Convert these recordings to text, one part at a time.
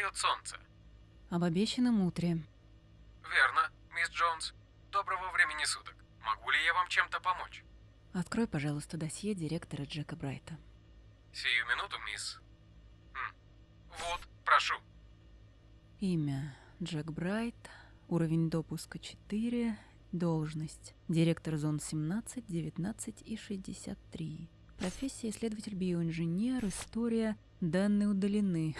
встает солнце? Об обещанном утре. Верно, мисс Джонс. Доброго времени суток. Могу ли я вам чем-то помочь? Открой, пожалуйста, досье директора Джека Брайта. Сию минуту, мисс. Вот, прошу. Имя Джек Брайт, уровень допуска 4, должность директор зон 17, 19 и 63. Профессия исследователь биоинженер, история, данные удалены.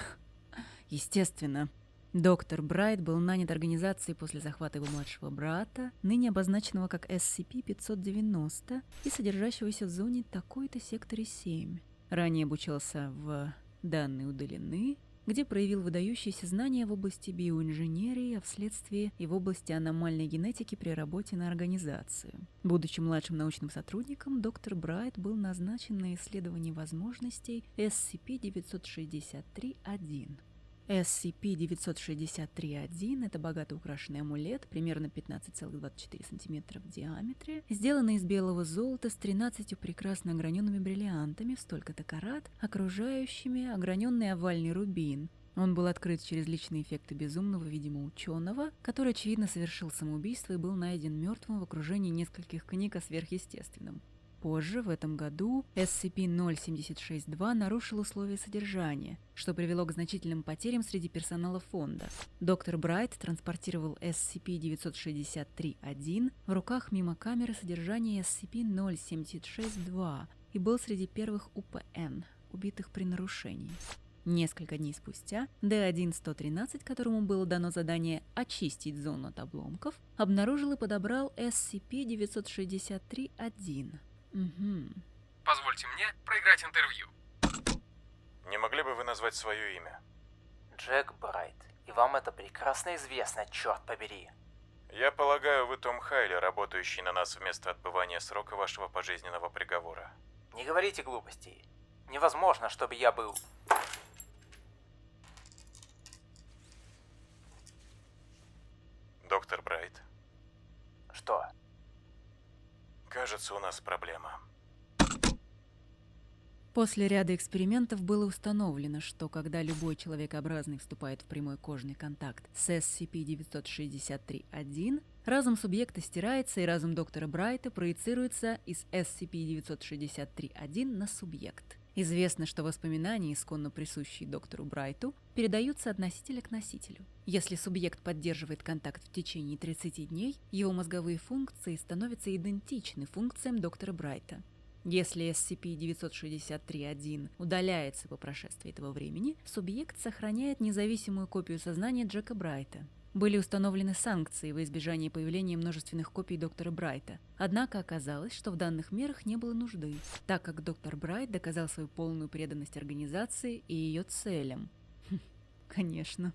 Естественно. Доктор Брайт был нанят организацией после захвата его младшего брата, ныне обозначенного как SCP-590 и содержащегося в зоне такой-то секторе 7. Ранее обучался в «Данные удалены», где проявил выдающиеся знания в области биоинженерии, а вследствие и в области аномальной генетики при работе на организацию. Будучи младшим научным сотрудником, доктор Брайт был назначен на исследование возможностей SCP-963-1. SCP-963-1 – это богато украшенный амулет, примерно 15,24 см в диаметре, сделанный из белого золота с 13 прекрасно ограненными бриллиантами в столько-то карат, окружающими ограненный овальный рубин. Он был открыт через личные эффекты безумного, видимо, ученого, который, очевидно, совершил самоубийство и был найден мертвым в окружении нескольких книг о сверхъестественном. Позже, в этом году, SCP-076-2 нарушил условия содержания, что привело к значительным потерям среди персонала фонда. Доктор Брайт транспортировал SCP-963-1 в руках мимо камеры содержания SCP-076-2 и был среди первых УПН, убитых при нарушении. Несколько дней спустя D1-113, которому было дано задание очистить зону от обломков, обнаружил и подобрал SCP-963-1. Позвольте мне проиграть интервью. Не могли бы вы назвать свое имя? Джек Брайт. И вам это прекрасно известно, черт побери. Я полагаю, вы Том Хайли, работающий на нас вместо отбывания срока вашего пожизненного приговора. Не говорите глупостей. Невозможно, чтобы я был... Доктор Брайт, Что? кажется, у нас проблема. После ряда экспериментов было установлено, что когда любой человекообразный вступает в прямой кожный контакт с SCP-963-1, разум субъекта стирается, и разум доктора Брайта проецируется из SCP-963-1 на субъект. Известно, что воспоминания, исконно присущие доктору Брайту, передаются от носителя к носителю. Если субъект поддерживает контакт в течение 30 дней, его мозговые функции становятся идентичны функциям доктора Брайта. Если SCP-963-1 удаляется по прошествии этого времени, субъект сохраняет независимую копию сознания Джека Брайта. Были установлены санкции во избежание появления множественных копий доктора Брайта, однако оказалось, что в данных мерах не было нужды, так как доктор Брайт доказал свою полную преданность организации и ее целям. Конечно.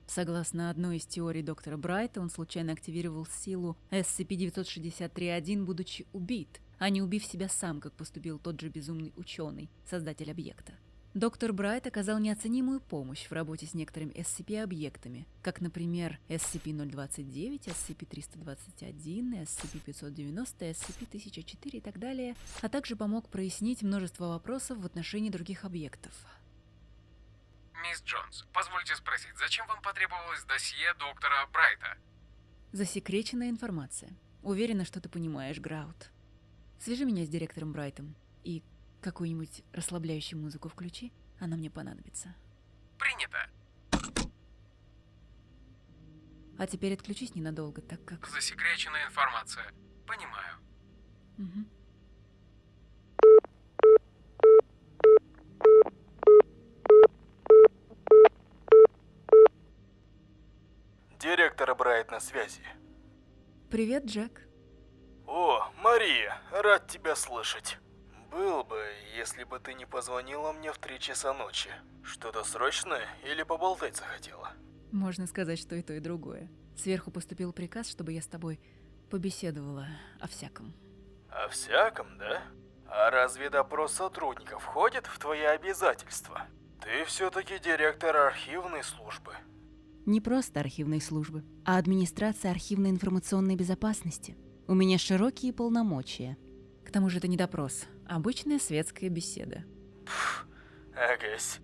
Согласно одной из теорий доктора Брайта, он случайно активировал силу SCP-963-1, будучи убит, а не убив себя сам, как поступил тот же безумный ученый, создатель объекта. Доктор Брайт оказал неоценимую помощь в работе с некоторыми SCP-объектами, как, например, SCP-029, SCP-321, SCP-590, SCP-1004 и так далее, а также помог прояснить множество вопросов в отношении других объектов. Мисс Джонс, позвольте спросить, зачем вам потребовалось досье доктора Брайта? Засекреченная информация. Уверена, что ты понимаешь, Граут. Свяжи меня с директором Брайтом и какую-нибудь расслабляющую музыку включи, она мне понадобится. Принято. А теперь отключись ненадолго, так как... Засекреченная информация. Понимаю. Угу. Директор Брайт на связи. Привет, Джек. О, Мария, рад тебя слышать. Был бы, если бы ты не позвонила мне в 3 часа ночи. Что-то срочное или поболтать захотела? Можно сказать, что и то, и другое. Сверху поступил приказ, чтобы я с тобой побеседовала о всяком. О всяком, да? А разве допрос сотрудников входит в твои обязательства? Ты все-таки директор архивной службы. Не просто архивной службы, а администрация архивной информационной безопасности. У меня широкие полномочия. К тому же это не допрос, а обычная светская беседа. Агась.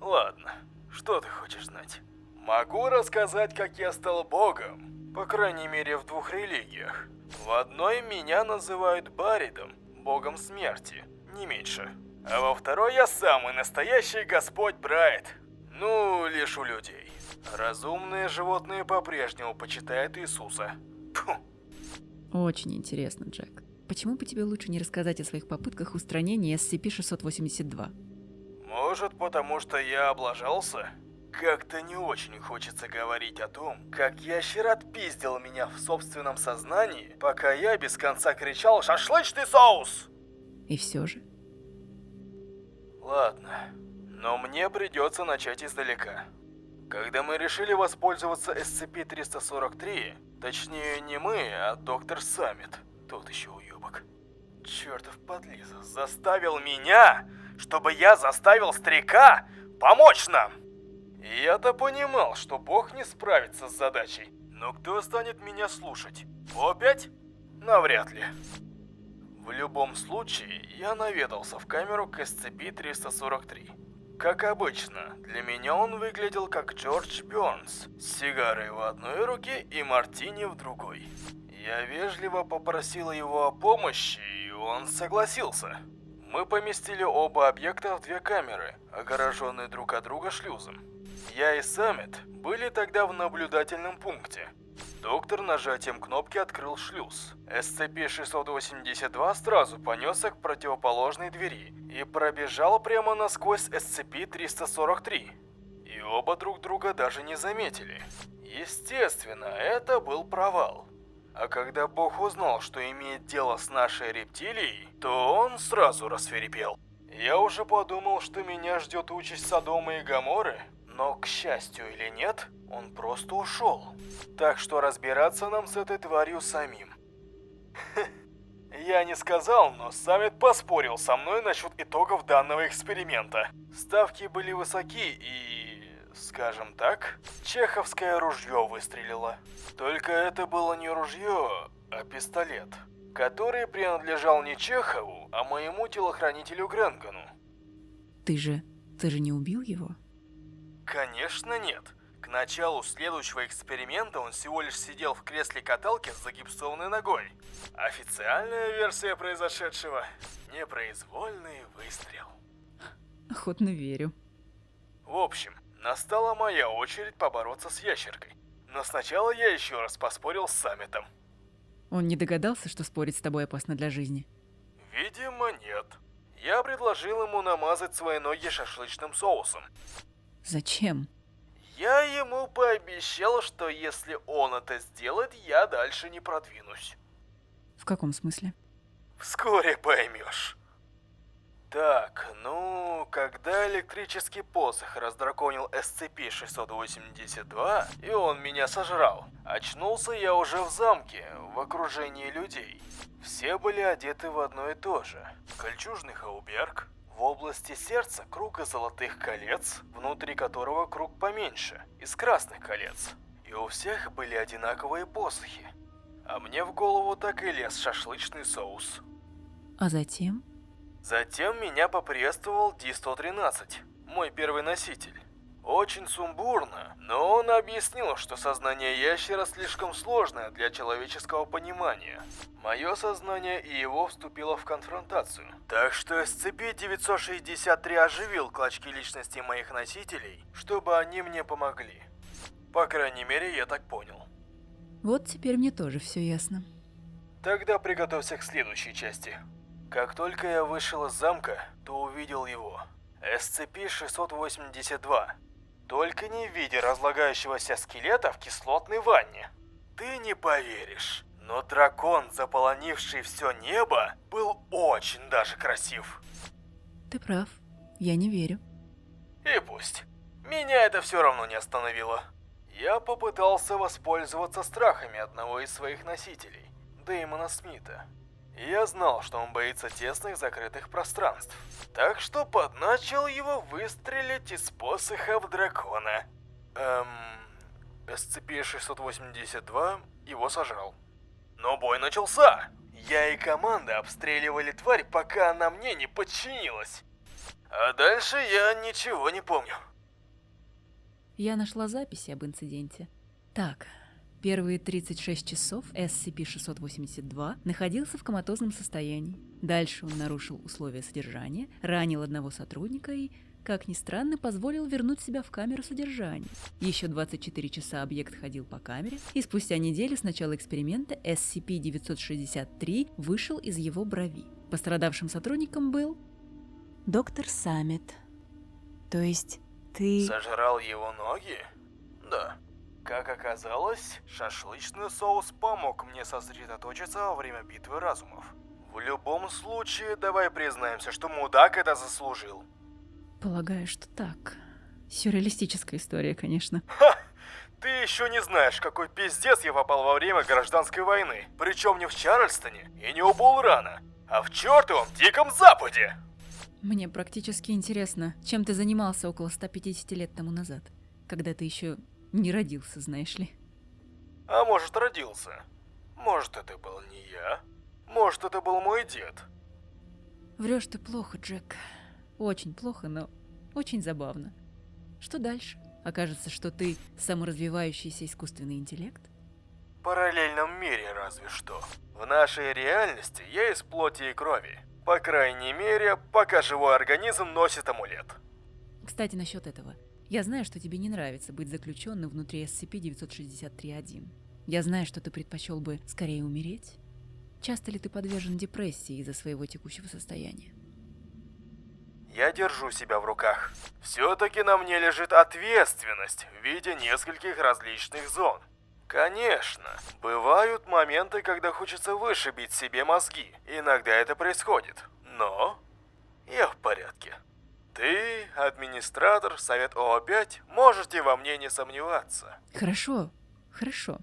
Ладно. Что ты хочешь знать? Могу рассказать, как я стал богом. По крайней мере, в 2 религиях. В одной меня называют Баридом, богом смерти, не меньше. А во второй я самый настоящий Господь Брайт. Ну, лишь у людей. Разумные животные по-прежнему почитают Иисуса. Фу. Очень интересно, Джек. Почему бы тебе лучше не рассказать о своих попытках устранения SCP-682? Может, потому что я облажался? Как-то не очень хочется говорить о том, как ящер отпиздил меня в собственном сознании, пока я без конца кричал «Шашлычный соус!». И все же. Ладно, но мне придется начать издалека. Когда мы решили воспользоваться SCP-343, точнее не мы, а доктор Саммит, тот еще уебок, чертов подлиза, заставил меня, чтобы я заставил старика помочь нам. И я-то понимал, что Бог не справится с задачей, но кто станет меня слушать? Опять? Навряд ли. В любом случае, я наведался в камеру к SCP-343. Как обычно, для меня он выглядел как Джордж Бёрнс, с сигарой в одной руке и мартини в другой. Я вежливо попросил его о помощи, и он согласился. Мы поместили оба объекта в 2 камеры, огороженные друг от друга шлюзом. Я и Саммит были тогда в наблюдательном пункте. Доктор нажатием кнопки открыл шлюз. SCP-682 сразу понесся к противоположной двери и пробежал прямо насквозь SCP-343. И оба друг друга даже не заметили. Естественно, это был провал. А когда Бог узнал, что имеет дело с нашей рептилией, то он сразу рассвирепел. Я уже подумал, что меня ждет участь Содома и Гоморры, но, к счастью или нет, он просто ушел. Так что разбираться нам с этой тварью самим. Я не сказал, но Саммит поспорил со мной насчет итогов данного эксперимента. Ставки были высоки и, скажем так, чеховское ружье выстрелило. Только это было не ружье, а пистолет, который принадлежал не Чехову, а моему телохранителю Гренгону. Ты же не убил его? Конечно нет. К началу следующего эксперимента он всего лишь сидел в кресле каталки с загипсованной ногой. Официальная версия произошедшего – непроизвольный выстрел. Охотно верю. В общем, настала моя очередь побороться с ящеркой. Но сначала я еще раз поспорил с Саммитом. Он не догадался, что спорить с тобой опасно для жизни? Видимо, нет. Я предложил ему намазать свои ноги шашлычным соусом. Зачем? Я ему пообещал, что если он это сделает, я дальше не продвинусь. В каком смысле? Вскоре поймешь. Так, ну, когда электрический посох раздраконил SCP-682, и он меня сожрал, очнулся я уже в замке, в окружении людей. Все были одеты в одно и то же. Кольчужный хауберг, в области сердца круг из золотых колец, внутри которого круг поменьше, из красных колец. И у всех были одинаковые посохи. А мне в голову так и лез шашлычный соус. А затем? Затем меня поприветствовал Ди-113, мой первый носитель. Очень сумбурно, но он объяснил, что сознание ящера слишком сложное для человеческого понимания. Мое сознание и его вступило в конфронтацию. Так что SCP-963 оживил клочки личности моих носителей, чтобы они мне помогли. По крайней мере, я так понял. Вот теперь мне тоже все ясно. Тогда приготовься к следующей части. Как только я вышел из замка, то увидел его. SCP-682. Только не в виде разлагающегося скелета в кислотной ванне. Ты не поверишь, но дракон, заполонивший все небо, был очень даже красив. Ты прав. Я не верю. И пусть. Меня это все равно не остановило. Я попытался воспользоваться страхами одного из своих носителей, Дэймона Смита. Я знал, что он боится тесных закрытых пространств, так что подначил его выстрелить из посоха в дракона. SCP-682 его сожрал. Но бой начался. Я и команда обстреливали тварь, пока она мне не подчинилась. А дальше я ничего не помню. Я нашла записи об инциденте. Так, первые 36 часов SCP-682 находился в коматозном состоянии. Дальше он нарушил условия содержания, ранил одного сотрудника и, как ни странно, позволил вернуть себя в камеру содержания. Еще 24 часа объект ходил по камере, и спустя неделю с начала эксперимента SCP-963 вышел из его брови. Пострадавшим сотрудником был доктор Саммит. То есть ты... Сожрал его ноги? Да. Как оказалось, шашлычный соус помог мне сосредоточиться во время битвы разумов. В любом случае, давай признаемся, что мудак это заслужил. Полагаю, что так. Сюрреалистическая история, конечно. Ха! Ты еще не знаешь, какой пиздец я попал во время гражданской войны. Причем не в Чарльстоне и не у Булрана, а в чертовом Диком Западе. Мне практически интересно, чем ты занимался около 150 лет тому назад, когда ты еще не родился, знаешь ли. А может, родился. Может, это был не я. Может, это был мой дед. Врешь ты плохо, Джек. Очень плохо, но очень забавно. Что дальше? Окажется, что ты саморазвивающийся искусственный интеллект? В параллельном мире разве что. В нашей реальности я из плоти и крови. По крайней мере, пока живой организм носит амулет. Кстати, насчет этого. Я знаю, что тебе не нравится быть заключенным внутри SCP-963-1. Я знаю, что ты предпочел бы скорее умереть. Часто ли ты подвержен депрессии из-за своего текущего состояния? Я держу себя в руках. Все-таки на мне лежит ответственность в виде нескольких различных зон. Конечно, бывают моменты, когда хочется вышибить себе мозги. Иногда это происходит. Но я в порядке. Ты, администратор, Совет ОО-5, можете во мне не сомневаться. Хорошо, хорошо.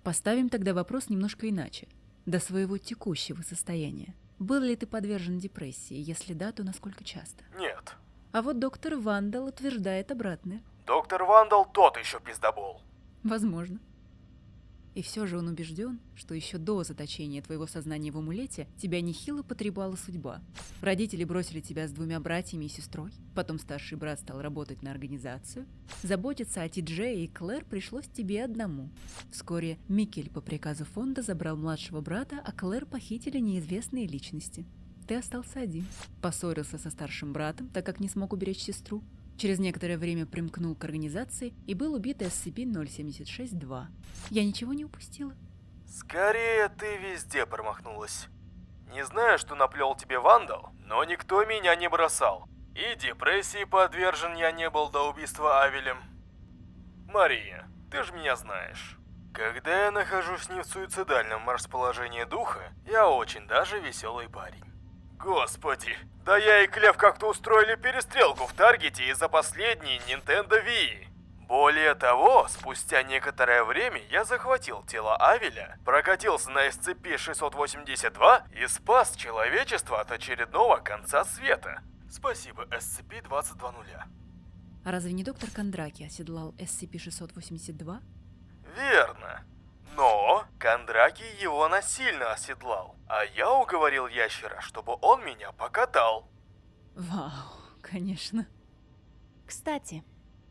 Поставим тогда вопрос немножко иначе. До своего текущего состояния. Был ли ты подвержен депрессии? Если да, то насколько часто? Нет. А вот доктор Вандал утверждает обратное. Доктор Вандал тот еще пиздобол. Возможно. И все же он убежден, что еще до заточения твоего сознания в амулете тебя нехило потрепала судьба. Родители бросили тебя с 2 братьями и сестрой, потом старший брат стал работать на организацию. Заботиться о Ти-Джее и Клэр пришлось тебе одному. Вскоре Микель по приказу фонда забрал младшего брата, а Клэр похитили неизвестные личности. Ты остался один. Поссорился со старшим братом, так как не смог уберечь сестру. Через некоторое время примкнул к организации и был убит SCP-076-2. Я ничего не упустила? Скорее, ты везде промахнулась. Не знаю, что наплел тебе Вандал, но никто меня не бросал. И депрессии подвержен я не был до убийства Авелем. Мария, ты же меня знаешь. Когда я нахожусь не в суицидальном расположении духа, я очень даже веселый парень. Господи, да я и Клев как-то устроили перестрелку в Таргете из-за последней Nintendo Wii. Более того, спустя некоторое время я захватил тело Авеля, прокатился на SCP-682 и спас человечество от очередного конца света. Спасибо, SCP-2200. А разве не доктор Кондраки оседлал SCP-682? Верно. Но Кондраки его насильно оседлал, а я уговорил ящера, чтобы он меня покатал. Вау, конечно. Кстати,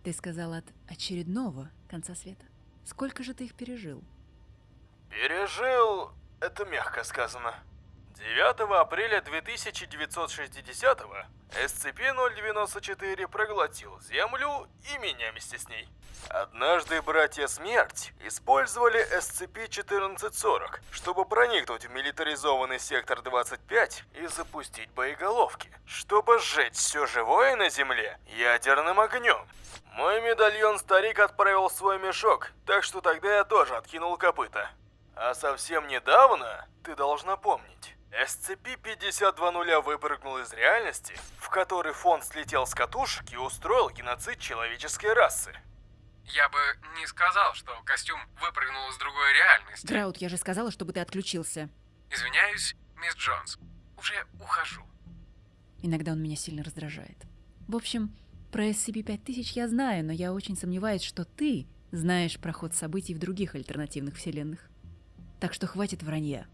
ты сказал от очередного конца света. Сколько же ты их пережил? Пережил... это мягко сказано. 9 апреля 2960-го SCP-094 проглотил Землю и меня вместе с ней. Однажды братья Смерть использовали SCP-1440, чтобы проникнуть в милитаризованный сектор 25 и запустить боеголовки, чтобы сжечь все живое на Земле ядерным огнем. Мой медальон старик отправил в свой мешок, так что тогда я тоже откинул копыта. А совсем недавно, ты должна помнить, SCP-5200 выпрыгнул из реальности, в которой фонд слетел с катушек и устроил геноцид человеческой расы. Я бы не сказал, что костюм выпрыгнул из другой реальности. Граут, я же сказала, чтобы ты отключился. Извиняюсь, мисс Джонс. Уже ухожу. Иногда он меня сильно раздражает. В общем, про SCP-5000 я знаю, но я очень сомневаюсь, что ты знаешь про ход событий в других альтернативных вселенных. Так что хватит вранья.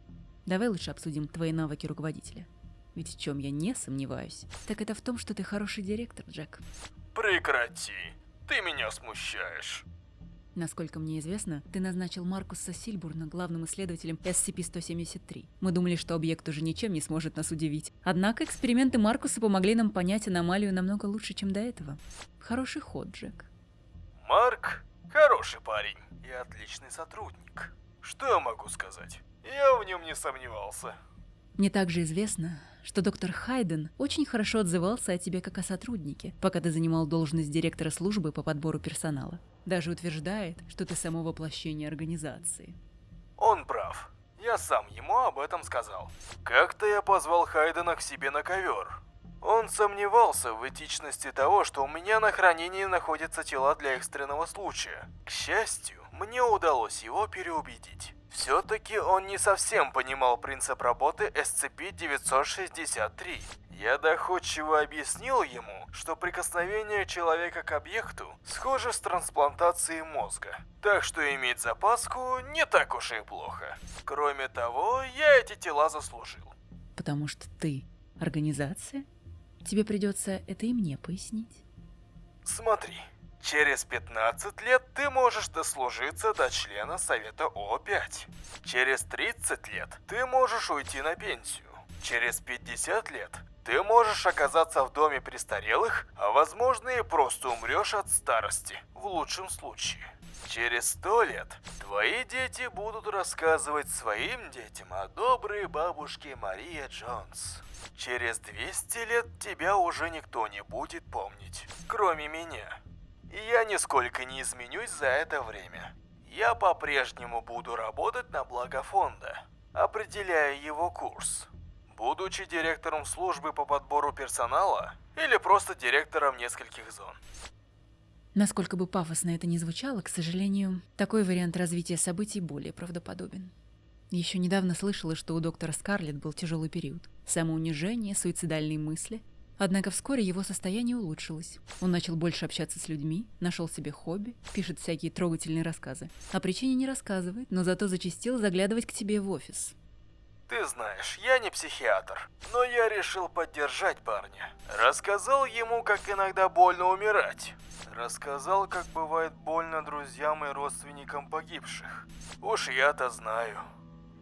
Давай лучше обсудим твои навыки руководителя. Ведь в чем я не сомневаюсь, так это в том, что ты хороший директор, Джек. Прекрати. Ты меня смущаешь. Насколько мне известно, ты назначил Маркуса Сильбурна главным исследователем SCP-173. Мы думали, что объект уже ничем не сможет нас удивить. Однако эксперименты Маркуса помогли нам понять аномалию намного лучше, чем до этого. Хороший ход, Джек. Марк – хороший парень и отличный сотрудник. Что я могу сказать? Я в нем не сомневался. Мне также известно, что доктор Хайден очень хорошо отзывался о тебе как о сотруднике, пока ты занимал должность директора службы по подбору персонала. Даже утверждает, что ты само воплощение организации. Он прав. Я сам ему об этом сказал. Как-то я позвал Хайдена к себе на ковер. Он сомневался в этичности того, что у меня на хранении находятся тела для экстренного случая. К счастью, мне удалось его переубедить. Все-таки он не совсем понимал принцип работы SCP-963. Я доходчиво объяснил ему, что прикосновение человека к объекту схоже с трансплантацией мозга. Так что иметь запаску не так уж и плохо. Кроме того, я эти тела заслужил. Потому что ты организация? Тебе придется это и мне пояснить. Смотри, через 15 лет ты можешь дослужиться до члена Совета О5. Через 30 лет ты можешь уйти на пенсию. Через 50 лет ты можешь оказаться в доме престарелых, а возможно и просто умрешь от старости, в лучшем случае. Через 100 лет твои дети будут рассказывать своим детям о доброй бабушке Мария Джонс. Через 200 лет тебя уже никто не будет помнить, кроме меня. И я нисколько не изменюсь за это время. Я по-прежнему буду работать на благо фонда, определяя его курс. Будучи директором службы по подбору персонала или просто директором нескольких зон. Насколько бы пафосно это ни звучало, к сожалению, такой вариант развития событий более правдоподобен. Еще недавно слышала, что у доктора Скарлетт был тяжелый период. Самоунижение, суицидальные мысли. Однако вскоре его состояние улучшилось. Он начал больше общаться с людьми, нашел себе хобби, пишет всякие трогательные рассказы. О причине не рассказывает, но зато зачастил заглядывать к тебе в офис. Ты знаешь, я не психиатр, но я решил поддержать парня. Рассказал ему, как иногда больно умирать. Рассказал, как бывает больно друзьям и родственникам погибших. Уж я-то знаю.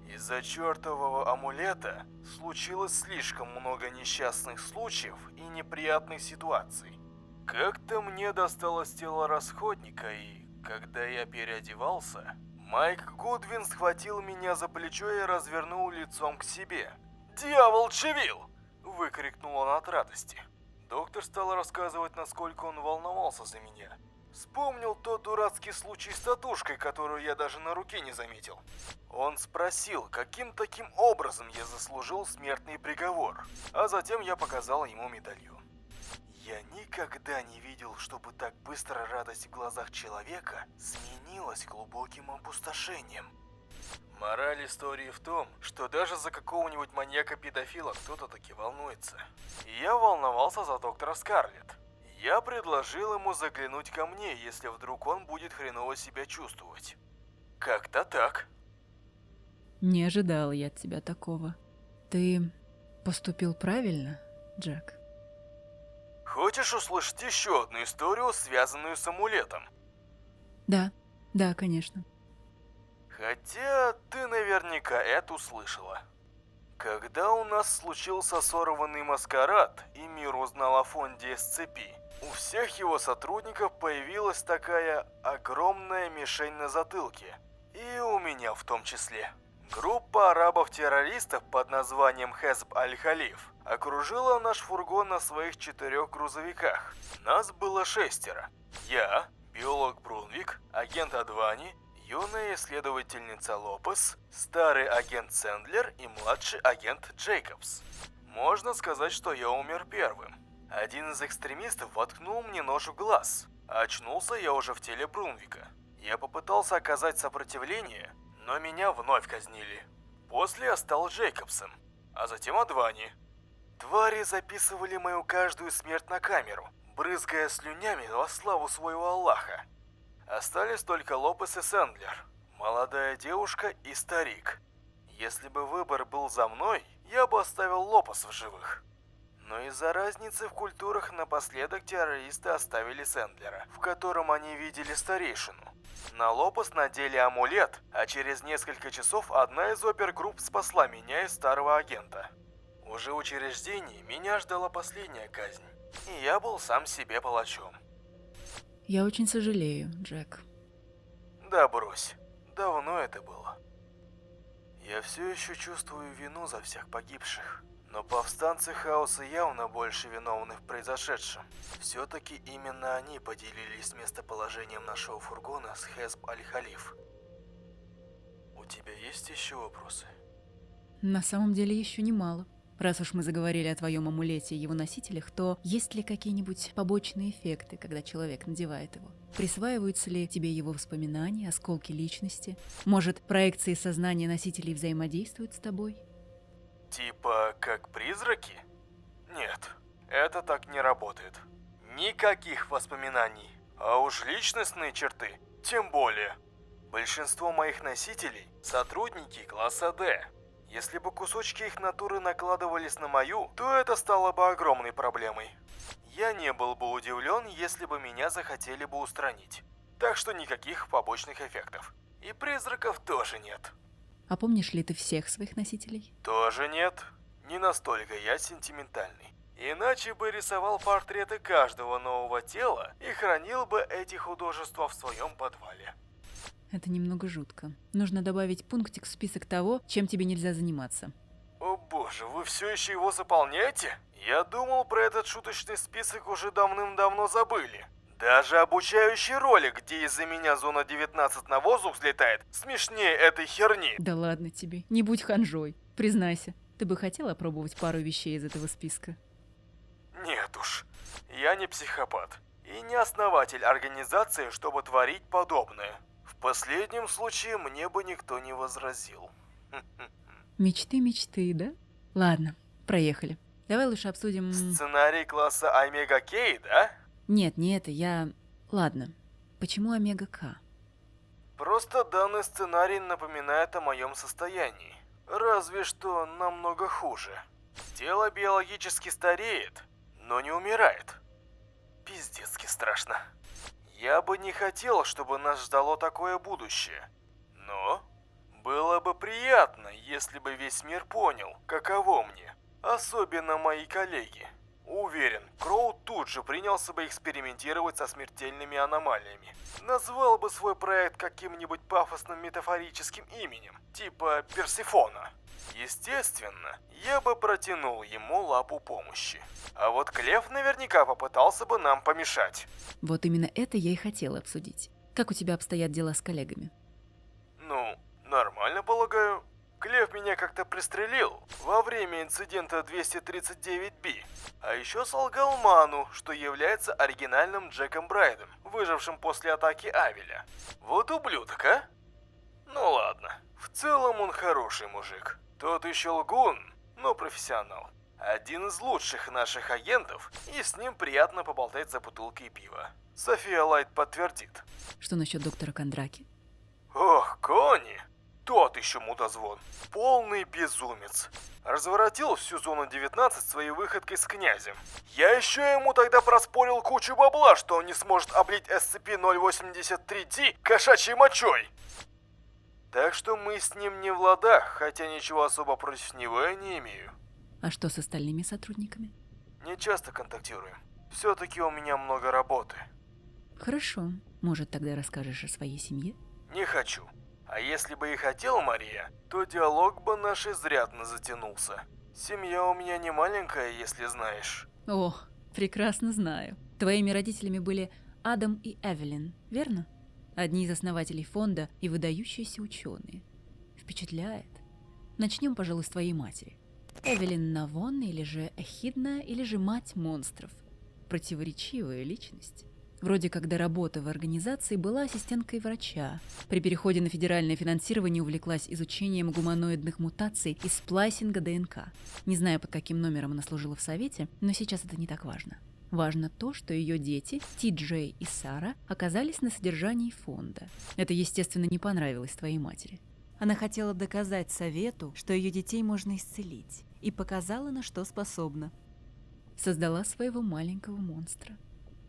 Из-за чертового амулета случилось слишком много несчастных случаев и неприятных ситуаций. Как-то мне досталось тело расходника, и когда я переодевался, Майк Гудвин схватил меня за плечо и развернул лицом к себе. «Дьявол Чевил!» – выкрикнул он от радости. Доктор стал рассказывать, насколько он волновался за меня. Вспомнил тот дурацкий случай с татушкой, которую я даже на руке не заметил. Он спросил, каким таким образом я заслужил смертный приговор, а затем я показал ему медальон. Я никогда не видел, чтобы так быстро радость в глазах человека сменилась глубоким опустошением. Мораль истории в том, что даже за какого-нибудь маньяка-педофила кто-то таки волнуется. И я волновался за доктора Скарлетт. Я предложил ему заглянуть ко мне, если вдруг он будет хреново себя чувствовать. Как-то так. Не ожидала я от тебя такого. Ты поступил правильно, Джек? Хочешь услышать еще одну историю, связанную с амулетом? Да, конечно. Хотя ты наверняка это услышала. Когда у нас случился сорванный маскарад, и мир узнал о фонде SCP, у всех его сотрудников появилась такая огромная мишень на затылке. И у меня в том числе. Группа арабов-террористов под названием Хезб Аль-Халиф окружила наш фургон на своих 4 грузовиках. Нас было 6. Я, биолог Брунвик, агент Адвани, юная исследовательница Лопес, старый агент Сэндлер и младший агент Джейкобс. Можно сказать, что я умер первым. Один из экстремистов воткнул мне нож в глаз, а очнулся я уже в теле Брунвика. Я попытался оказать сопротивление, но меня вновь казнили. После я стал Джейкобсом, а затем Адвани. Твари записывали мою каждую смерть на камеру, брызгая слюнями во славу своего Аллаха. Остались только Лопес и Сэндлер, молодая девушка и старик. Если бы выбор был за мной, я бы оставил Лопес в живых. Но из-за разницы в культурах напоследок террористы оставили Сэндлера, в котором они видели старейшину. На Лопес надели амулет, а через несколько часов одна из опергрупп спасла меня и старого агента. Уже в учреждении меня ждала последняя казнь, и я был сам себе палачом. Я очень сожалею, Джек. Да брось, давно это было. Я все еще чувствую вину за всех погибших. Но повстанцы Хаоса явно больше виновны в произошедшем. Все-таки именно они поделились местоположением нашего фургона с Хесб Аль-Халиф. У тебя есть еще вопросы? На самом деле еще немало. Раз уж мы заговорили о твоем амулете и его носителях, то есть ли какие-нибудь побочные эффекты, когда человек надевает его? Присваиваются ли тебе его воспоминания, осколки личности? Может, проекции сознания носителей взаимодействуют с тобой? Типа как призраки? Нет, это так не работает. Никаких воспоминаний. А уж личностные черты, тем более. Большинство моих носителей – сотрудники класса D. Если бы кусочки их натуры накладывались на мою, то это стало бы огромной проблемой. Я не был бы удивлен, если бы меня захотели бы устранить. Так что никаких побочных эффектов. И призраков тоже нет. А помнишь ли ты всех своих носителей? Тоже нет. Не настолько я сентиментальный. Иначе бы рисовал портреты каждого нового тела и хранил бы эти художества в своем подвале. Это немного жутко. Нужно добавить пунктик в список того, чем тебе нельзя заниматься. О боже, вы все еще его заполняете? Я думал, про этот шуточный список уже давным-давно забыли. Даже обучающий ролик, где из-за меня зона 19 на воздух взлетает, смешнее этой херни. Да ладно тебе, не будь ханжой. Признайся, ты бы хотела опробовать пару вещей из этого списка? Нет уж, я не психопат и не основатель организации, чтобы творить подобное. В последнем случае мне бы никто не возразил. Мечты, да? Ладно, проехали. Давай лучше обсудим... Сценарий класса Омега Кей, да? Нет, не это, я... Ладно, почему Омега К? Просто данный сценарий напоминает о моем состоянии. Разве что намного хуже. Тело биологически стареет, но не умирает. Пиздецки страшно. Я бы не хотел, чтобы нас ждало такое будущее. Но было бы приятно, если бы весь мир понял, каково мне. Особенно мои коллеги. Уверен, Кроу тут же принялся бы экспериментировать со смертельными аномалиями. Назвал бы свой проект каким-нибудь пафосным метафорическим именем, типа Персифона. Естественно, я бы протянул ему лапу помощи. А вот Клев наверняка попытался бы нам помешать. Вот именно это я и хотела обсудить. Как у тебя обстоят дела с коллегами? Ну, нормально, полагаю. Клев меня как-то пристрелил во время инцидента 239B. А еще солгал Ману, что является оригинальным Джеком Брайдом, выжившим после атаки Авеля. Вот ублюдок, а? Ну ладно. В целом он хороший мужик. Тот еще лгун, но профессионал. Один из лучших наших агентов, и с ним приятно поболтать за бутылкой пива. София Лайт подтвердит. Что насчет доктора Кондраки? Ох, Кони! Тот еще мудозвон. Полный безумец. Разворотил всю зону 19 своей выходкой с князем. Я еще ему тогда проспорил кучу бабла, что он не сможет облить SCP-083-D кошачьей мочой. Так что мы с ним не в ладах, хотя ничего особо против него я не имею. А что с остальными сотрудниками? Не часто контактируем. Все-таки у меня много работы. Хорошо. Может, тогда расскажешь о своей семье? Не хочу. А если бы и хотел, Мария, то диалог бы наш изрядно затянулся. Семья у меня не маленькая, если знаешь. Ох, прекрасно знаю. Твоими родителями были Адам и Эвелин, верно? Одни из основателей фонда и выдающиеся ученые. Впечатляет. Начнем, пожалуй, с твоей матери. Эвелин Навон, или же Эхидна, или же мать монстров. Противоречивая личность. Вроде как до работы в организации была ассистенткой врача. При переходе на федеральное финансирование увлеклась изучением гуманоидных мутаций и сплайсинга ДНК. Не знаю, под каким номером она служила в совете, но сейчас это не так важно. Важно то, что ее дети, Ти-Джей и Сара, оказались на содержании фонда. Это, естественно, не понравилось твоей матери. Она хотела доказать совету, что ее детей можно исцелить, и показала, на что способна. создала своего маленького монстра.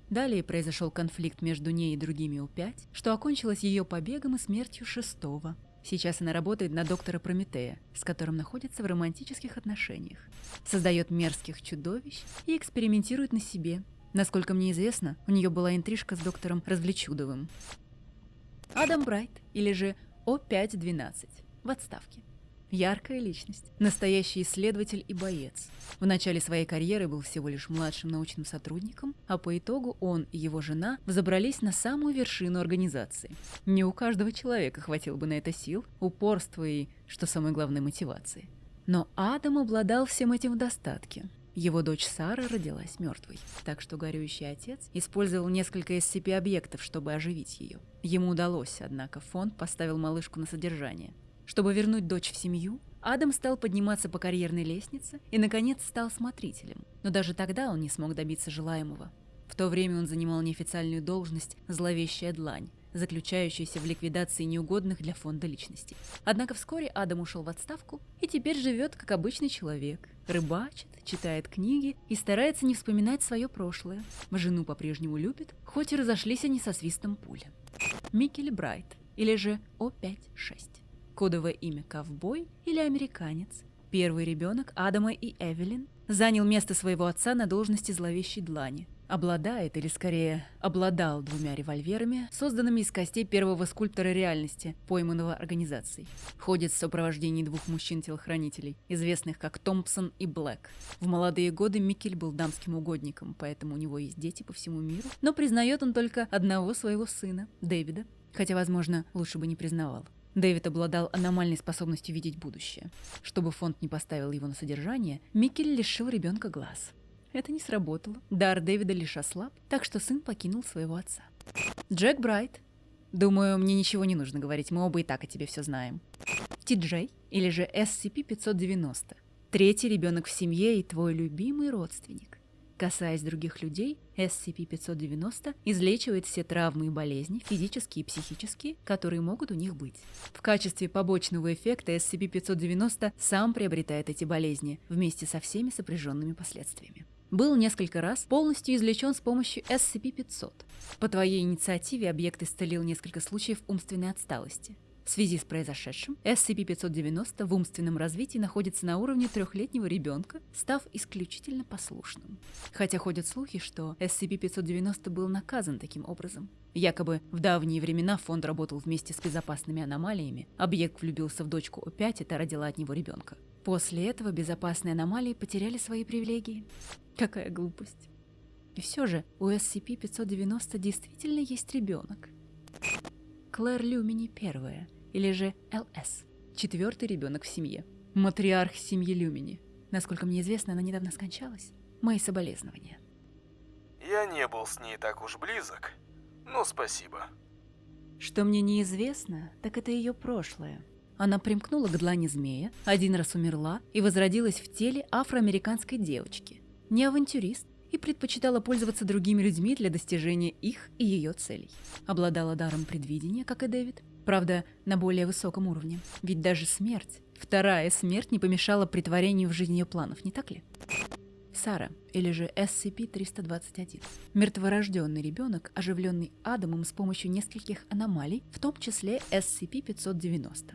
Далее произошел конфликт между ней и другими О5, что окончилось ее побегом и смертью шестого. Сейчас она работает на доктора Прометея, с которым находится в романтических отношениях. Создает мерзких чудовищ и экспериментирует на себе. Насколько мне известно, у нее была интрижка с доктором Развлечудовым. Адам Брайт, или же О5-12, в отставке. Яркая личность, настоящий исследователь и боец. В начале своей карьеры был всего лишь младшим научным сотрудником, а по итогу он и его жена взобрались на самую вершину организации. Не у каждого человека хватило бы на это сил, упорства и, что самое главное, мотивации. Но Адам обладал всем этим в достатке. Его дочь Сара родилась мертвой, так что горюющий отец использовал несколько SCP-объектов, чтобы оживить ее. Ему удалось, однако фонд поставил малышку на содержание. Чтобы вернуть дочь в семью, Адам стал подниматься по карьерной лестнице и, наконец, стал смотрителем. Но даже тогда он не смог добиться желаемого. В то время он занимал неофициальную должность «Зловещая длань», заключающуюся в ликвидации неугодных для фонда личностей. Однако вскоре Адам ушел в отставку и теперь живет как обычный человек. Рыбачит, читает книги и старается не вспоминать свое прошлое. Жену по-прежнему любит, хоть и разошлись они со свистом пули. Микель Брайт, или же О5-6. Кодовое имя «Ковбой» или «Американец». Первый ребенок Адама и Эвелин занял место своего отца на должности зловещей длани. Обладает, или скорее обладал, 2 револьверами, созданными из костей первого скульптора реальности, пойманного организацией. Ходит в сопровождении 2 мужчин-телохранителей, известных как Томпсон и Блэк. В молодые годы Микель был дамским угодником, поэтому у него есть дети по всему миру, но признает он только одного своего сына, Дэвида, хотя, возможно, лучше бы не признавал. Дэвид обладал аномальной способностью видеть будущее. Чтобы фонд не поставил его на содержание, Микель лишил ребенка глаз. Это не сработало. Дар Дэвида лишь ослаб, так что сын покинул своего отца. Джек Брайт. Думаю, мне ничего не нужно говорить, мы оба и так о тебе все знаем. Ти-Джей, или же SCP-590. 3-й ребенок в семье и твой любимый родственник. Касаясь других людей, SCP-590 излечивает все травмы и болезни, физические и психические, которые могут у них быть. В качестве побочного эффекта SCP-590 сам приобретает эти болезни, вместе со всеми сопряженными последствиями. Был несколько раз полностью излечен с помощью SCP-500. По твоей инициативе объект исцелил несколько случаев умственной отсталости. В связи с произошедшим, SCP-590 в умственном развитии находится на уровне 3-летнего ребенка, став исключительно послушным. Хотя ходят слухи, что SCP-590 был наказан таким образом. Якобы в давние времена фонд работал вместе с безопасными аномалиями, объект влюбился в дочку О5, и та родила от него ребенка. После этого безопасные аномалии потеряли свои привилегии. Какая глупость. И все же у SCP-590 действительно есть ребенок. Клэр Люмини первая, или же ЛС, 4-й ребенок в семье. Матриарх семьи Люмини. Насколько мне известно, она недавно скончалась. Мои соболезнования. Я не был с ней так уж близок, но спасибо. Что мне неизвестно, так это ее прошлое. Она примкнула к длани змея, 1 раз умерла и возродилась в теле афроамериканской девочки. Не авантюрист, и предпочитала пользоваться другими людьми для достижения их и ее целей. Обладала даром предвидения, как и Дэвид, правда, на более высоком уровне. Ведь даже смерть, 2-я смерть, не помешала претворению в жизнь ее планов, не так ли? Сара, или же SCP-321. Мертворожденный ребенок, оживленный Адамом с помощью нескольких аномалий, в том числе SCP-590.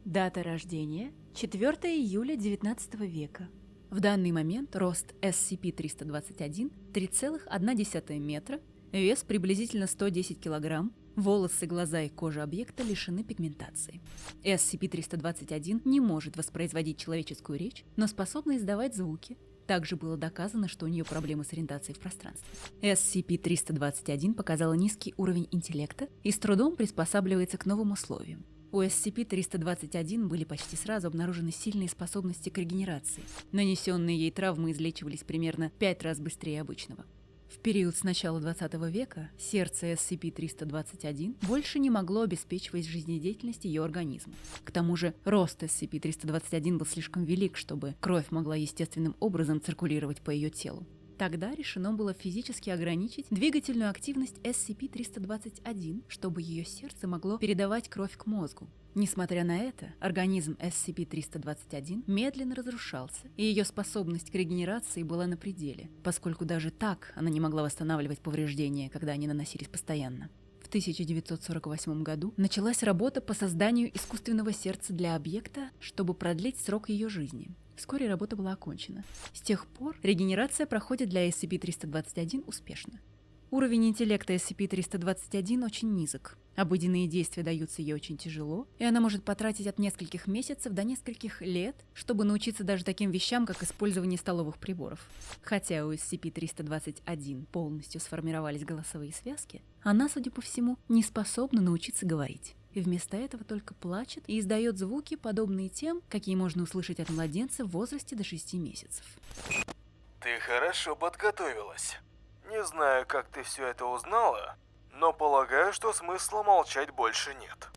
Дата рождения – 4 июля 19 века. В данный момент рост SCP-321 – 3,1 метра, вес приблизительно 110 кг, волосы, глаза и кожа объекта лишены пигментации. SCP-321 не может воспроизводить человеческую речь, но способна издавать звуки. Также было доказано, что у нее проблемы с ориентацией в пространстве. SCP-321 показала низкий уровень интеллекта и с трудом приспосабливается к новым условиям. У SCP-321 были почти сразу обнаружены сильные способности к регенерации. Нанесенные ей травмы излечивались примерно 5 раз быстрее обычного. В период с начала 20 века сердце SCP-321 больше не могло обеспечивать жизнедеятельность ее организма. К тому же рост SCP-321 был слишком велик, чтобы кровь могла естественным образом циркулировать по ее телу. Тогда решено было физически ограничить двигательную активность SCP-321, чтобы ее сердце могло передавать кровь к мозгу. Несмотря на это, организм SCP-321 медленно разрушался, и ее способность к регенерации была на пределе, поскольку даже так она не могла восстанавливать повреждения, когда они наносились постоянно. В 1948 году началась работа по созданию искусственного сердца для объекта, чтобы продлить срок ее жизни. Вскоре работа была окончена. С тех пор регенерация проходит для SCP-321 успешно. Уровень интеллекта SCP-321 очень низок. Обыденные действия даются ей очень тяжело, и она может потратить от нескольких месяцев до нескольких лет, чтобы научиться даже таким вещам, как использование столовых приборов. Хотя у SCP-321 полностью сформировались голосовые связки, она, судя по всему, не способна научиться говорить. И вместо этого только плачет и издает звуки, подобные тем, какие можно услышать от младенца в возрасте до 6 месяцев. Ты хорошо подготовилась. Не знаю, как ты все это узнала, но полагаю, что смысла молчать больше нет.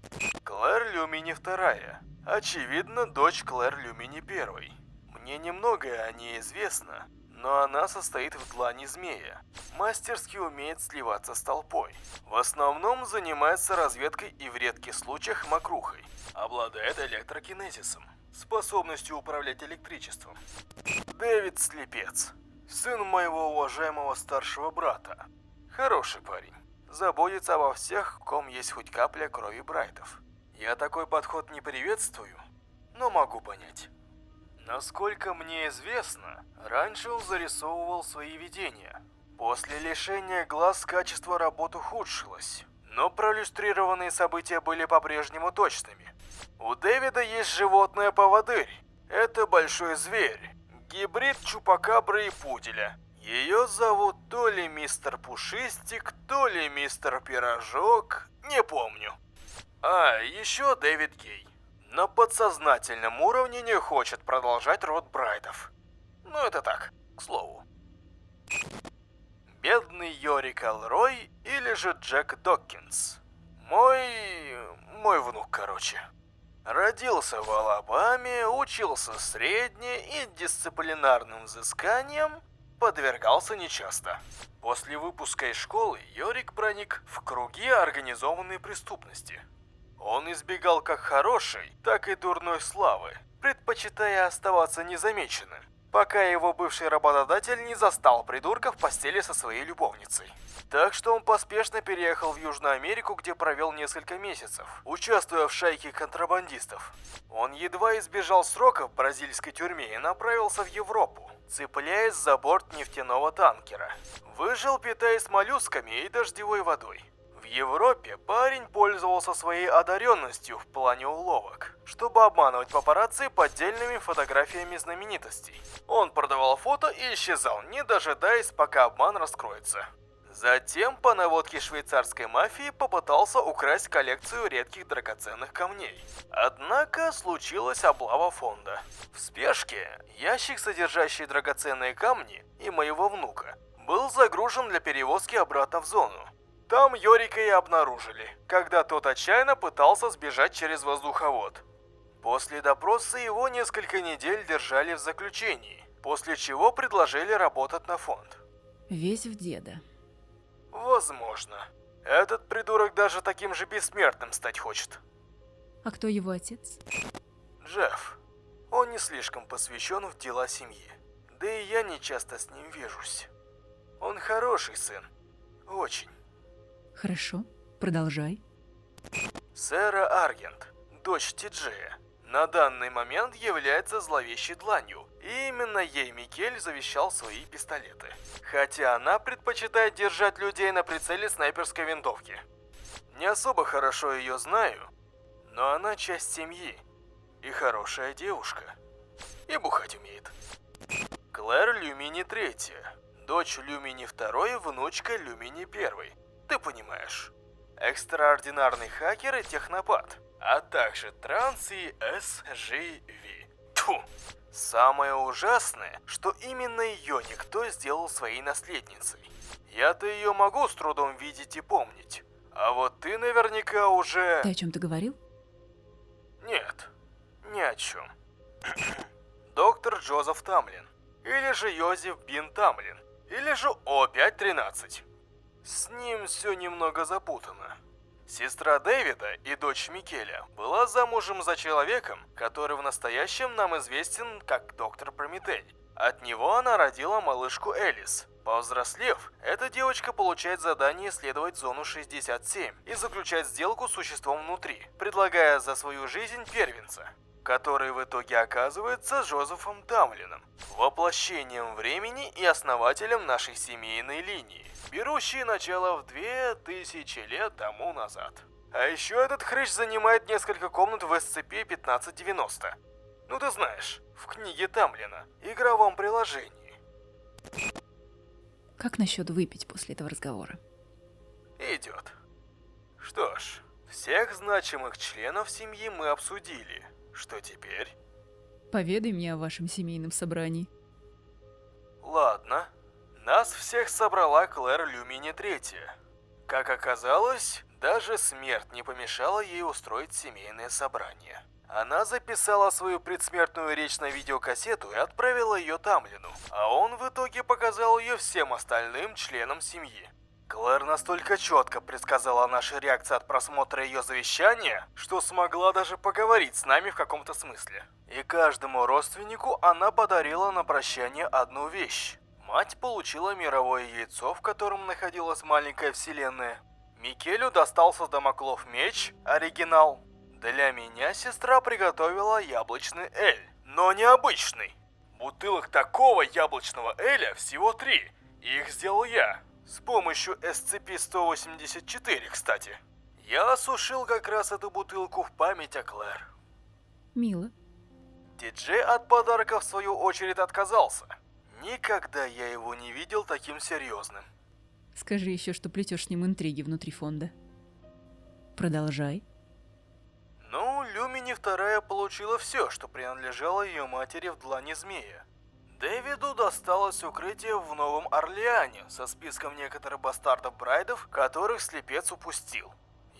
Клэр Люмини вторая. Очевидно, дочь Клэр Люмини первой. Мне немногое о ней известно, но она состоит в длани змея. Мастерски умеет сливаться с толпой. В основном занимается разведкой и в редких случаях мокрухой. Обладает электрокинезисом, способностью управлять электричеством. Дэвид Слепец. Сын моего уважаемого старшего брата. Хороший парень. Заботится обо всех, в ком есть хоть капля крови Брайтов. Я такой подход не приветствую, но могу понять. Насколько мне известно, раньше он зарисовывал свои видения. После лишения глаз качество работы ухудшилось, но проиллюстрированные события были по-прежнему точными. У Дэвида есть животное-поводырь. Это большой зверь. Гибрид чупакабры и пуделя. Ее зовут то ли мистер Пушистик, то ли мистер Пирожок, не помню. А, еще Дэвид гей. На подсознательном уровне не хочет продолжать род Брайтов. Ну это так, к слову. Бедный Йорик Элрой или же Джек Доккинс. Мой внук, короче. Родился в Алабаме, учился средне и дисциплинарным взысканием подвергался нечасто. После выпуска из школы Йорик проник в круги организованной преступности. Он избегал как хорошей, так и дурной славы, предпочитая оставаться незамеченным, пока его бывший работодатель не застал придурка в постели со своей любовницей. Так что он поспешно переехал в Южную Америку, где провел несколько месяцев, участвуя в шайке контрабандистов. Он едва избежал срока в бразильской тюрьме и направился в Европу, цепляясь за борт нефтяного танкера. Выжил, питаясь моллюсками и дождевой водой. В Европе парень пользовался своей одаренностью в плане уловок, чтобы обманывать папарацци поддельными фотографиями знаменитостей. Он продавал фото и исчезал, не дожидаясь, пока обман раскроется. Затем по наводке швейцарской мафии попытался украсть коллекцию редких драгоценных камней. Однако случилась облава фонда. В спешке ящик, содержащий драгоценные камни, и моего внука, был загружен для перевозки обратно в зону. Там Йорика и обнаружили, когда тот отчаянно пытался сбежать через воздуховод. После допроса его несколько недель держали в заключении, после чего предложили работать на фонд. Весь в деда. Возможно. Этот придурок даже таким же бессмертным стать хочет. А кто его отец? Джефф. Он не слишком посвящен в дела семьи. Да и я не часто с ним вижусь. Он хороший сын. Очень. Хорошо, продолжай. Сэра Аргент, дочь Ти-Джея, на данный момент является зловещей дланью, и именно ей Микель завещал свои пистолеты. Хотя она предпочитает держать людей на прицеле снайперской винтовки. Не особо хорошо ее знаю, но она часть семьи и хорошая девушка. И бухать умеет. Клэр Люмини третья, дочь Люмини второй, внучка Люмини первой. Ты понимаешь. Экстраординарный хакер и технопат, а также транс и SGV. Тьфу. Самое ужасное, что именно ее никто сделал своей наследницей. Я-то ее могу с трудом видеть и помнить. А вот ты наверняка уже... Ты о чем-то говорил? Нет, ни о чем. Доктор Джозеф Тамлин, или же Йозеф Бин Тамлин, или же О513. С ним все немного запутано. Сестра Дэвида и дочь Микеля была замужем за человеком, который в настоящем нам известен как доктор Прометей. От него она родила малышку Элис. Повзрослев, эта девочка получает задание исследовать зону 67 и заключать сделку с существом внутри, предлагая за свою жизнь первенца, который в итоге оказывается Джозефом Тамлином, воплощением времени и основателем нашей семейной линии, берущей начало в 2000 лет тому назад. А еще этот хрыч занимает несколько комнат в SCP-1590. Ну ты знаешь, в книге Тамлина, игровом приложении. Как насчет выпить после этого разговора? Идет. Что ж, всех значимых членов семьи мы обсудили. Что теперь? Поведай мне о вашем семейном собрании. Ладно. Нас всех собрала Клэр Люмини Третья. Как оказалось, даже смерть не помешала ей устроить семейное собрание. Она записала свою предсмертную речь на видеокассету и отправила ее Тамлину, а он в итоге показал ее всем остальным членам семьи. Клэр настолько четко предсказала наши реакции от просмотра ее завещания, что смогла даже поговорить с нами в каком-то смысле. И каждому родственнику она подарила на прощание одну вещь. Мать получила мировое яйцо, в котором находилась маленькая вселенная. Микелю достался дамоклов меч, оригинал. Для меня сестра приготовила яблочный эль, но необычный. Бутылок такого яблочного эля всего 3, и их сделал я. С помощью SCP-184, кстати. Я осушил как раз эту бутылку в память о Клэр. Мило. Диджей от подарков в свою очередь отказался. Никогда я его не видел таким серьезным. Скажи еще, что плетешь с ним интриги внутри фонда. Продолжай. Ну, Люмини Вторая получила все, что принадлежало ее матери в длани змея. Дэвиду досталось укрытие в Новом Орлеане со списком некоторых бастардов-брайдов, которых слепец упустил.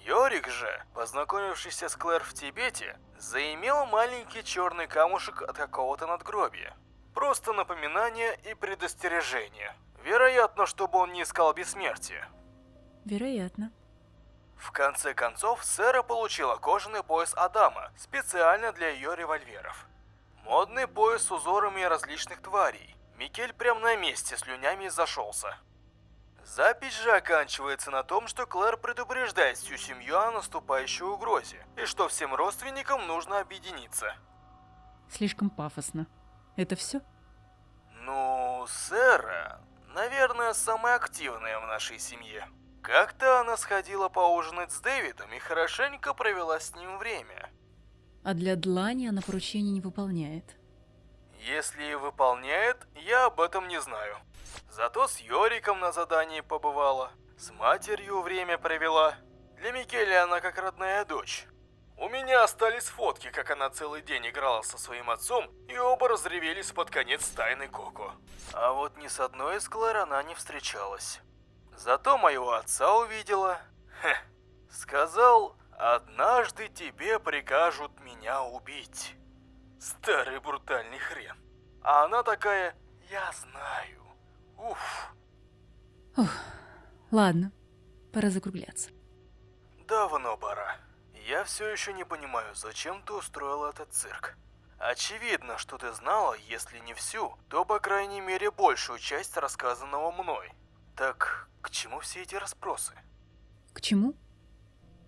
Йорик же, познакомившийся с Клэр в Тибете, заимел маленький черный камушек от какого-то надгробия. Просто напоминание и предостережение. Вероятно, чтобы он не искал бессмертия. Вероятно. В конце концов, Сэра получила кожаный пояс Адама, специально для ее револьверов. Модный пояс с узорами различных тварей. Микель прямо на месте слюнями зашелся. Запись же оканчивается на том, что Клэр предупреждает всю семью о наступающей угрозе, и что всем родственникам нужно объединиться. Слишком пафосно. Это все? Ну, Сэра, наверное, самая активная в нашей семье. Как-то она сходила поужинать с Дэвидом и хорошенько провела с ним время. А для длани она поручений не выполняет. Если и выполняет, я об этом не знаю. Зато с Йориком на задании побывала, с матерью время провела. Для Микеля она как родная дочь. У меня остались фотки, как она целый день играла со своим отцом, и оба разревелись под конец тайны Коко. А вот ни с одной из Клэр она не встречалась. Зато моего отца увидела. Сказал, однажды тебе прикажут меня убить. Старый брутальный хрен. А она такая, я знаю. Уф. Ладно, пора закругляться. Давно пора. Я все еще не понимаю, зачем ты устроила этот цирк. Очевидно, что ты знала, если не всю, то по крайней мере большую часть рассказанного мной. Так к чему все эти расспросы? К чему?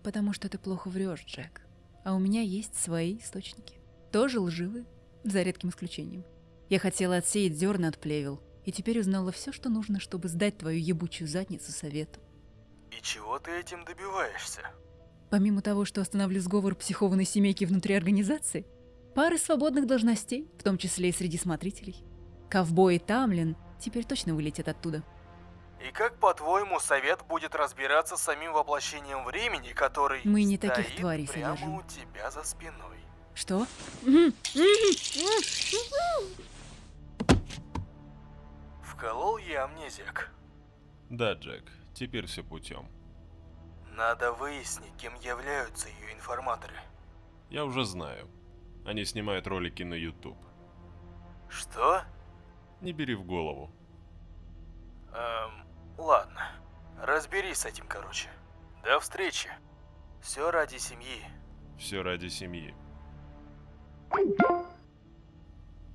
Потому что ты плохо врешь, Джек. А у меня есть свои источники. Тоже лживые, за редким исключением. Я хотела отсеять зерна от плевел, и теперь узнала все, что нужно, чтобы сдать твою ебучую задницу совету. И чего ты этим добиваешься? Помимо того, что остановлю сговор психованной семейки внутри организации, пары свободных должностей, в том числе и среди смотрителей. Ковбой и Тамлин теперь точно вылетят оттуда. И как, по-твоему, совет будет разбираться с самим воплощением времени, который Мы не стоит таких тварей прямо содержим. у тебя за спиной? Что? Вколол я амнезик. Да, Джек, теперь все путем. Надо выяснить, кем являются ее информаторы. Я уже знаю. Они снимают ролики на YouTube. Что? Не бери в голову. Ладно. Разберись с этим, короче. До встречи. Все ради семьи. Все ради семьи.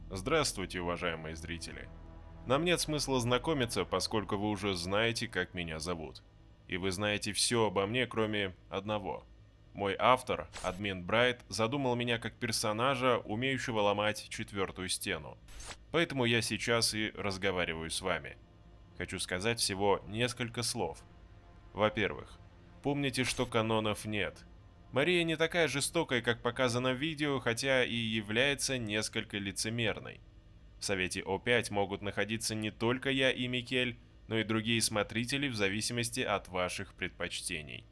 Здравствуйте, уважаемые зрители. Нам нет смысла знакомиться, поскольку вы уже знаете, как меня зовут. И вы знаете все обо мне, кроме одного. Мой автор, админ Брайт, задумал меня как персонажа, умеющего ломать четвертую стену. Поэтому я сейчас и разговариваю с вами. Хочу сказать всего несколько слов. Во-первых, помните, что канонов нет. Мария не такая жестокая, как показано в видео, хотя и является несколько лицемерной. В Совете О5 могут находиться не только я и Микель, но и другие смотрители в зависимости от ваших предпочтений.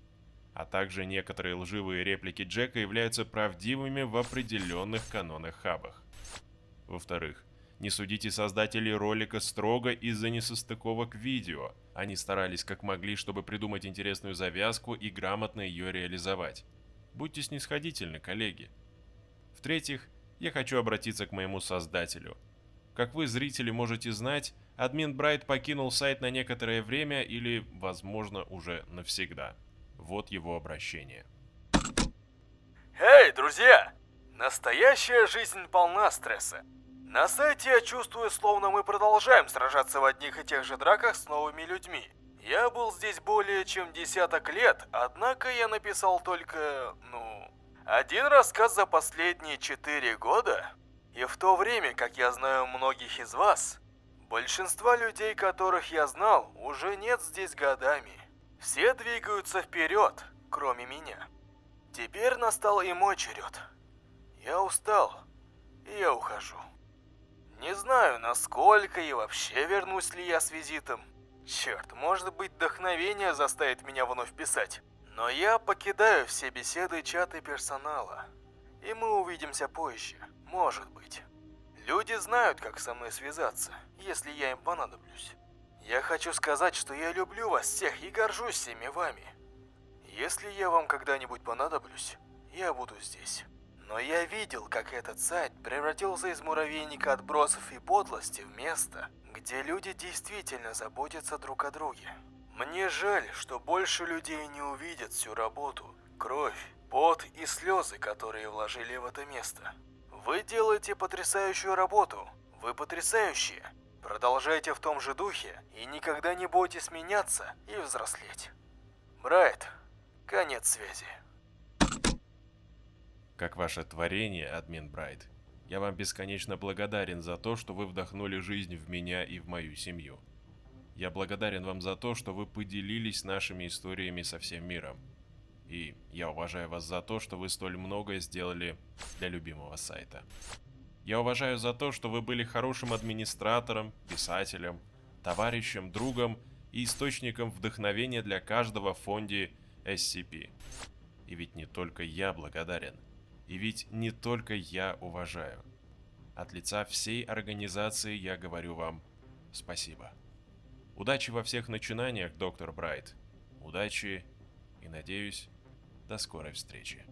А также некоторые лживые реплики Джека являются правдивыми в определенных канонах-хабах. Во-вторых, не судите создателей ролика строго из-за несостыковок видео. Они старались как могли, чтобы придумать интересную завязку и грамотно ее реализовать. Будьте снисходительны, коллеги. В-третьих, я хочу обратиться к моему создателю. Как вы, зрители, можете знать, админ Брайт покинул сайт на некоторое время или, возможно, уже навсегда. Вот его обращение. Эй, друзья! Настоящая жизнь полна стресса. На сайте я чувствую, словно мы продолжаем сражаться в одних и тех же драках с новыми людьми. Я был здесь более чем десяток лет, однако я написал только, один рассказ за последние 4 года. И в то время, как я знаю многих из вас, большинства людей, которых я знал, уже нет здесь годами. Все двигаются вперед, кроме меня. Теперь настал и мой черед. Я устал, и я ухожу. Не знаю, насколько и вообще вернусь ли я с визитом. Черт, может быть, вдохновение заставит меня вновь писать. Но я покидаю все беседы, чаты персонала. И мы увидимся позже, может быть. Люди знают, как со мной связаться, если я им понадоблюсь. Я хочу сказать, что я люблю вас всех и горжусь всеми вами. Если я вам когда-нибудь понадоблюсь, я буду здесь. Но я видел, как этот сайт превратился из муравейника отбросов и подлости в место, где люди действительно заботятся друг о друге. Мне жаль, что больше людей не увидят всю работу, кровь, пот и слезы, которые вложили в это место. Вы делаете потрясающую работу, вы потрясающие. Продолжайте в том же духе и никогда не бойтесь меняться и взрослеть. Брайт, конец связи. Как ваше творение, админ Брайт, я вам бесконечно благодарен за то, что вы вдохнули жизнь в меня и в мою семью. Я благодарен вам за то, что вы поделились нашими историями со всем миром. И я уважаю вас за то, что вы столь многое сделали для любимого сайта. Я уважаю за то, что вы были хорошим администратором, писателем, товарищем, другом и источником вдохновения для каждого в фонде SCP. И ведь не только я благодарен. И ведь не только я уважаю. От лица всей организации я говорю вам спасибо. Удачи во всех начинаниях, доктор Брайт. Удачи и, надеюсь, до скорой встречи.